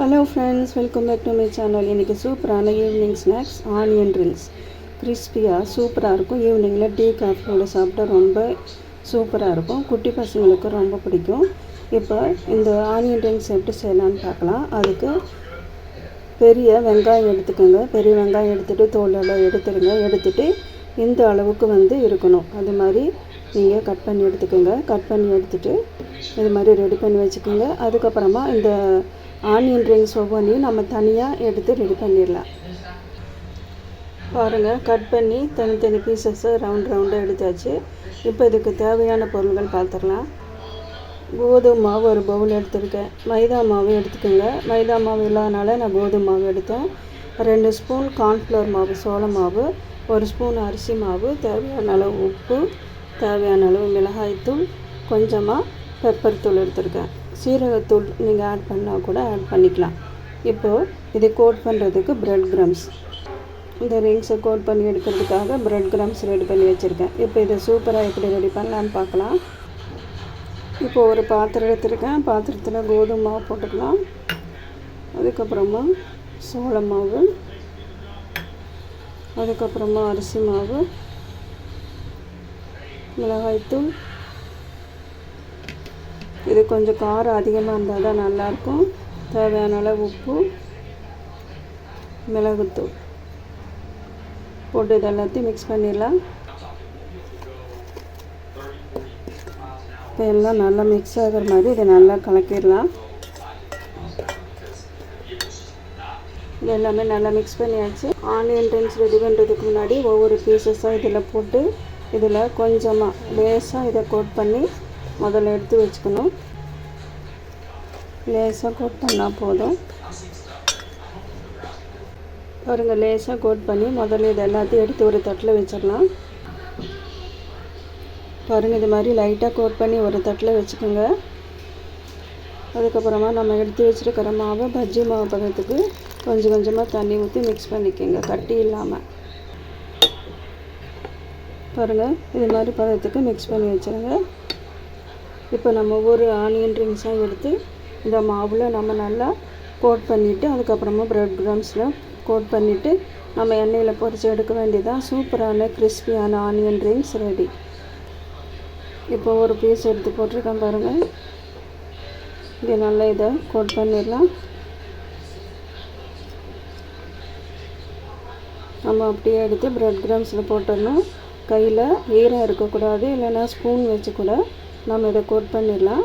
Hello friends, welcome back to my channel. இன்றைக்கி சூப்பரான evening snacks onion rings கிறிஸ்பியாக சூப்பராக இருக்கும். ஈவினிங்கில் டீ காஃபியோட சாப்பிட்டா ரொம்ப சூப்பராக இருக்கும். குட்டி பசங்களுக்கு ரொம்ப பிடிக்கும். இப்போ இந்த ஆனியன் ரிங்ஸ் எப்படி செய்யலான்னு பார்க்கலாம். அதுக்கு பெரிய வெங்காயம் எடுத்துக்கோங்க. பெரிய வெங்காயம் எடுத்துகிட்டு தோலெல்லாம் எடுத்துடுங்க. எடுத்துகிட்டு இந்த அளவுக்கு இருக்கணும். அது மாதிரி நீங்கள் கட் பண்ணி எடுத்துக்கோங்க. கட் பண்ணி எடுத்துகிட்டு இது மாதிரி ரெடி பண்ணி வச்சுக்கோங்க. அதுக்கப்புறமா இந்த ஆனியன் ரிங்ஸ் ஒவ்வொன்றையும் நம்ம தனியாக எடுத்து ரெடி பண்ணிடலாம். பாருங்கள், கட் பண்ணி தனித்தனி பீசஸை ரவுண்டாக எடுத்தாச்சு. இப்போ இதுக்கு தேவையான பொருட்கள் பார்த்துடலாம். கோதுமை மாவு ஒரு பவுல் எடுத்துருக்கேன். மைதா மாவு எடுத்துக்கோங்க. மைதா மாவு இல்லாதனால நான் கோதுமை மாவு எடுத்தேன். 2 ஸ்பூன் கார்ன்ஃப்ளவர் மாவு, சோள மாவு, 1 ஸ்பூன் அரிசி மாவு, தேவையான அளவு உப்பு, தேவையான அளவு மிளகாய்த்தூள், கொஞ்சமாக பெப்பர் தூள் எடுத்துருக்கேன். சீரகத்தூள் நீங்கள் ஆட் பண்ணால் கூட ஆட் பண்ணிக்கலாம். இப்போது இதை கோட் பண்ணுறதுக்கு பிரெட் கிரம்ஸ், இந்த ரிங்ஸை கோட் பண்ணி எடுக்கிறதுக்காக பிரெட் கிரம்ஸ் ரெடி பண்ணி வச்சுருக்கேன். இப்போ இதை சூப்பராக எப்படி ரெடி பண்ணலான்னு பார்க்கலாம். இப்போது ஒரு பாத்திரம் எடுத்துருக்கேன். பாத்திரத்தில் கோதுமை மாவு போட்டுக்கலாம். அதுக்கப்புறமா சோள மாவு, அதுக்கப்புறமா அரிசி மாவு, மிளகாய்த்தூள். இது கொஞ்சம் காரம் அதிகமாக இருந்தால் தான் நல்லாயிருக்கும். தேவையான அளவு உப்பு, மிளகுத்தூள் போட்டு இது எல்லாத்தையும் மிக்ஸ் பண்ணிடலாம். இப்போ எல்லாம் நல்லா மிக்ஸ் ஆகிற மாதிரி இதை நல்லா கலக்கிடலாம். இது எல்லாமே நல்லா மிக்ஸ் பண்ணியாச்சு. ஆனியன் ரிங்ஸ் ரெடி பண்ணுறதுக்கு முன்னாடி ஒவ்வொரு பீசஸாக இதில் போட்டு இதில் கொஞ்சமாக லேசாக இதை கோட் பண்ணி முதல்ல எடுத்து வச்சுக்கணும். லேசாக கோட் பண்ணால் போதும். பாருங்கள், லேசாக கோட் பண்ணி முதல்ல இது எல்லாத்தையும் எடுத்து ஒரு தட்டில் வச்சிடலாம். பாருங்கள், இது மாதிரி லைட்டாக கோட் பண்ணி ஒரு தட்டில் வச்சுக்கோங்க. அதுக்கப்புறமா நம்ம எடுத்து வச்சுருக்கிற மாவை பஜ்ஜி மாவு பதத்துக்கு கொஞ்சம் கொஞ்சமாக தண்ணி ஊற்றி மிக்ஸ் பண்ணிக்கோங்க, கட்டி இல்லாமல். பாருங்கள், இது மாதிரி பதத்துக்கு மிக்ஸ் பண்ணி வச்சுருங்க. இப்போ நம்ம ஒவ்வொரு ஆனியன் ரிங்ஸாக எடுத்து இந்த மாவில் நம்ம நல்லா கோட் பண்ணிவிட்டு அதுக்கப்புறமா பிரெட் கிரம்ஸில் கோட் பண்ணிவிட்டு நம்ம எண்ணெயில் பொரித்து எடுக்க வேண்டியதான். சூப்பரான கிறிஸ்பியான ஆனியன் ரிங்ஸ் ரெடி. இப்போ ஒரு பீஸ் எடுத்து போட்டிருக்கேன் பாருங்கள். இது நல்லா இதை கோட் பண்ணிடலாம். நம்ம அப்படியே எடுத்து பிரெட் கிரம்ஸில் போட்டுடணும். கையில் ஈரம் இருக்கக்கூடாது, இல்லைன்னா ஸ்பூன் வச்சு கூட நம்ம இதை கோட் பண்ணிடலாம்.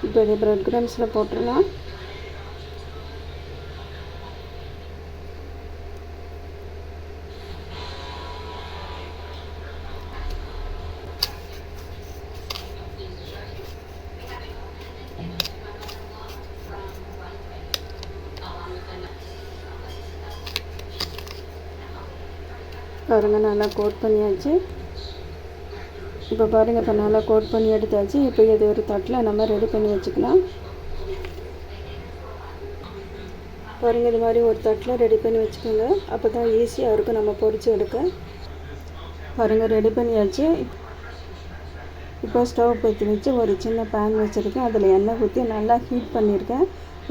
இப்போ இதை பிரெட் கிரம்ஸில் போட்டுடலாம். பாருங்கள், நல்லா கோட் பண்ணியாச்சு. இப்போ பாருங்கள், இப்போ நல்லா கோட் பண்ணி எடுத்தாச்சு. இப்போ இது ஒரு தட்டில் நம்ம ரெடி பண்ணி வச்சுக்கலாம். பாருங்கள், இது மாதிரி ஒரு தட்டில் ரெடி பண்ணி வச்சுக்கோங்க. அப்போ தான் ஈஸியாக இருக்கும் நம்ம பொரித்து எடுக்க. பாருங்கள், ரெடி பண்ணியாச்சு. இப்போ ஸ்டவ் பற்றி வச்சு ஒரு சின்ன பேன் வச்சுருக்கேன். அதில் எண்ணெய் ஊற்றி நல்லா ஹீட் பண்ணியிருக்கேன்.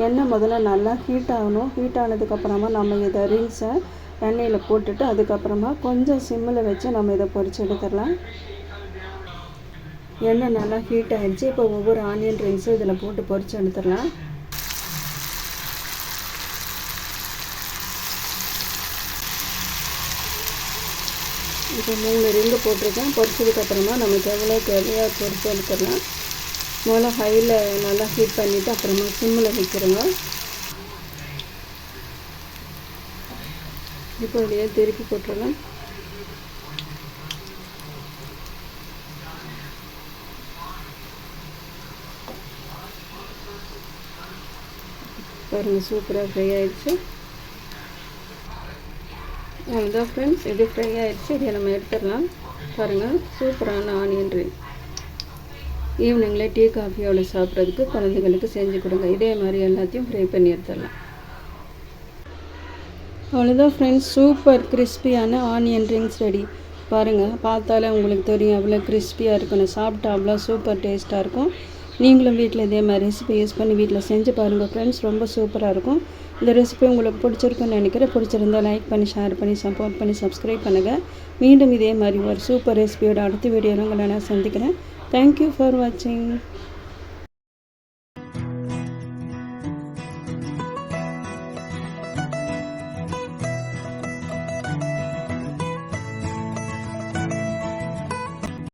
எண்ணெய் முதல்ல நல்லா ஹீட் ஆகணும். ஹீட் ஆனதுக்கப்புறமா நம்ம இதை ரிங்ஸை எண்ணெயில் போட்டுட்டு அதுக்கப்புறமா கொஞ்சம் சிம்மில் வச்சு நம்ம இதை பொரித்து எடுத்துடலாம். எண்ணெய் நல்லா ஹீட் ஆகிடுச்சு. இப்போ ஒவ்வொரு ஆனியன் ரிங்ஸும் இதில் போட்டு பொரித்து எடுத்துடலாம். இப்போ 3 ரிங்கு போட்டிருக்கேன். பொரிச்சதுக்கப்புறமா நமக்கு எவ்வளோ தேவையோ பொரித்து எடுத்துடலாம். முதல்ல ஹையில் நல்லா ஹீட் பண்ணிவிட்டு அப்புறமா சிம்மில் வைக்கிறோங்க. இப்போ இதையே திருப்பி போட்டுடலாம். பாருங்கள், சூப்பராக ஃப்ரை ஆகிடுச்சு. அதுதான் ஃப்ரெண்ட்ஸ், இது ஃப்ரை ஆகிடுச்சு. இதை நம்ம எடுத்துடலாம். பாருங்கள், சூப்பரான ஆனியன் ரிங் ஈவினிங்கில் டீ காஃபியோட சாப்பிட்றதுக்கு குழந்தைங்களுக்கு செஞ்சு கொடுங்க. இதே மாதிரி எல்லாத்தையும் ஃப்ரை பண்ணி எடுத்துடலாம். அவ்வளோதான் ஃப்ரெண்ட்ஸ், சூப்பர் கிறிஸ்பியான ஆனியன் ரிங்ஸ் ரெடி. பாருங்கள், பார்த்தாலே உங்களுக்கு தெரியும் எவ்வளோ கிறிஸ்பியாக இருக்குன்னு. சாப்பிட்டா அவ்வளோ சூப்பர் டேஸ்ட்டாக இருக்கும். நீங்களும் வீட்டில் இதே மாதிரி ரெசிபி யூஸ் பண்ணி வீட்டில் செஞ்சு பாருங்கள் ஃப்ரெண்ட்ஸ். ரொம்ப சூப்பராக இருக்கும். இந்த ரெசிபி உங்களுக்கு பிடிச்சிருக்குன்னு நினைக்கிறேன். பிடிச்சிருந்தால் லைக் பண்ணி, ஷேர் பண்ணி, சப்போர்ட் பண்ணி, சப்ஸ்கிரைப் பண்ணுங்கள். மீண்டும் இதே மாதிரி ஒரு சூப்பர் ரெசிபியோட அடுத்த வீடியோவில் உங்களை நான் சந்திக்கிறேன். தேங்க்யூ ஃபார் வாட்சிங்.